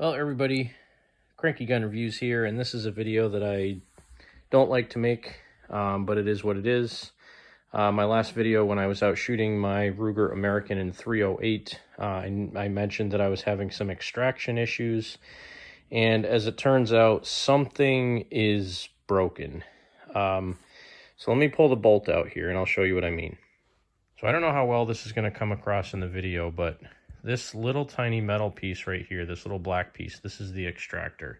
Well, everybody, Cranky Gun Reviews here, and this is a video that I don't like to make, but it is what it is. My last video when I was out shooting my Ruger American in 308, I mentioned that I was having some extraction issues, and as it turns out, something is broken. So let me pull the bolt out here, and I'll show you what I mean. So I don't know how well this is going to come across in the video, but this little tiny metal piece right here, this little black piece, this is the extractor.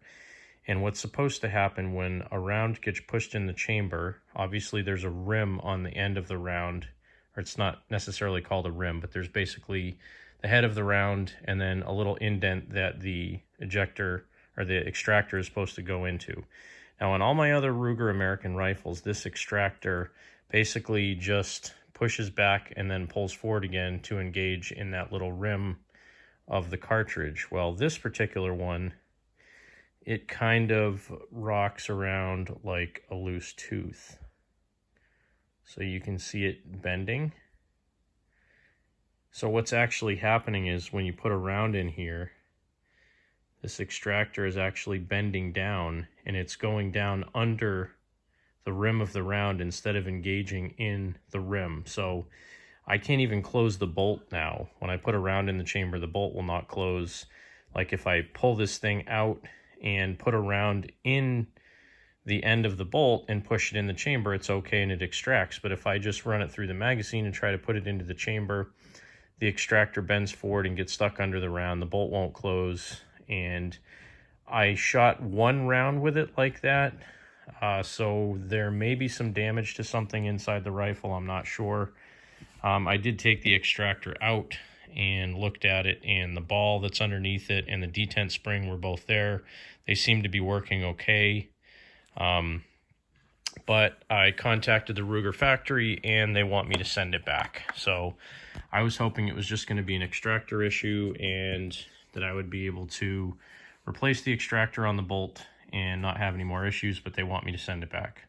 And what's supposed to happen when a round gets pushed in the chamber, obviously there's a rim on the end of the round, or it's not necessarily called a rim, but there's basically the head of the round and then a little indent that the ejector or the extractor is supposed to go into. Now on all my other Ruger American rifles, this extractor basically just pushes back and then pulls forward again to engage in that little rim of the cartridge. Well, this particular one, it kind of rocks around like a loose tooth. So you can see it bending. So what's actually happening is when you put a round in here, this extractor is actually bending down and it's going down under the rim of the round instead of engaging in the rim. So I can't even close the bolt now. When I put a round in the chamber, the bolt will not close. Like if I pull this thing out and put a round in the end of the bolt and push it in the chamber, it's okay and it extracts. But if I just run it through the magazine and try to put it into the chamber, the extractor bends forward and gets stuck under the round. The bolt won't close. And I shot one round with it like that. So there may be some damage to something inside the rifle. I'm not sure. I did take the extractor out and looked at it, and the ball that's underneath it and the detent spring were both there. They seem to be working okay. But I contacted the Ruger factory and they want me to send it back. So I was hoping it was just going to be an extractor issue and that I would be able to replace the extractor on the bolt and not have any more issues, but they want me to send it back.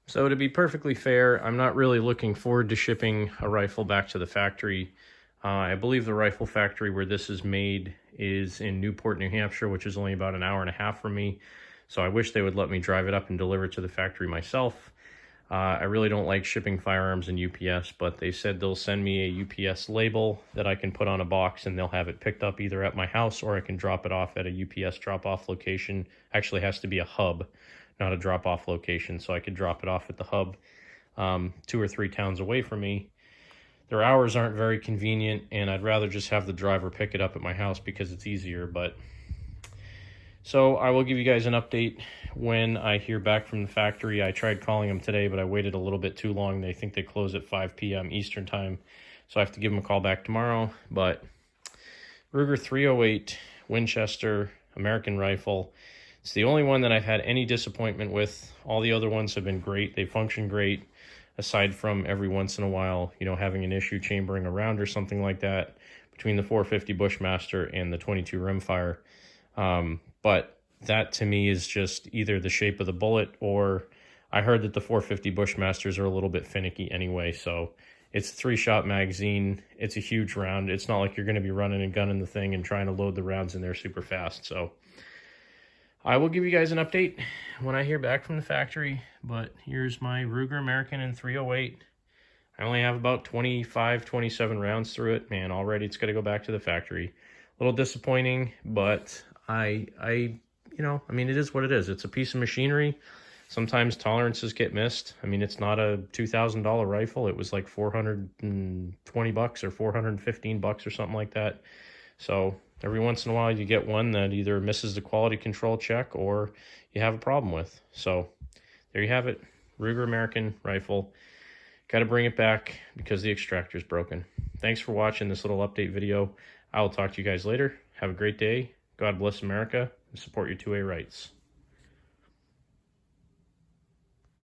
So to be perfectly fair, I'm not really looking forward to shipping a rifle back to the factory. I believe the rifle factory where this is made is in Newport, New Hampshire, which is only about an hour and a half from me. So I wish they would let me drive it up and deliver it to the factory myself. I really don't like shipping firearms in UPS, but they said they'll send me a UPS label that I can put on a box and they'll have it picked up either at my house or I can drop it off at a UPS drop-off location. Actually, it has to be a hub, not a drop-off location, so I could drop it off at the hub 2 or 3 towns away from me. Their hours aren't very convenient, and I'd rather just have the driver pick it up at my house because it's easier, but... So I will give you guys an update when I hear back from the factory. I tried calling them today, but I waited a little bit too long. They think they close at 5 p.m. Eastern time, so I have to give them a call back tomorrow. But Ruger 308 Winchester American rifle. It's the only one that I've had any disappointment with. All the other ones have been great. They function great, aside from every once in a while, you know, having an issue chambering a round or something like that between the 450 Bushmaster and the 22 rimfire. But that to me is just either the shape of the bullet, or I heard that the 450 Bushmasters are a little bit finicky anyway. So it's a 3-shot magazine. It's a huge round. It's not like you're going to be running and gunning the thing and trying to load the rounds in there super fast. So I will give you guys an update when I hear back from the factory. But here's my Ruger American in 308. I only have about 25, 27 rounds through it. Man, already it's got to go back to the factory. A little disappointing, but you know, I mean, it is what it is. It's a piece of machinery. Sometimes tolerances get missed. I mean, it's not a $2,000 rifle. It was like $420 or $415 or something like that. So every once in a while you get one that either misses the quality control check or you have a problem with. So there you have it. Ruger American rifle. Got to bring it back because the extractor is broken. Thanks for watching this little update video. I will talk to you guys later. Have a great day. God bless America, and support your 2A rights.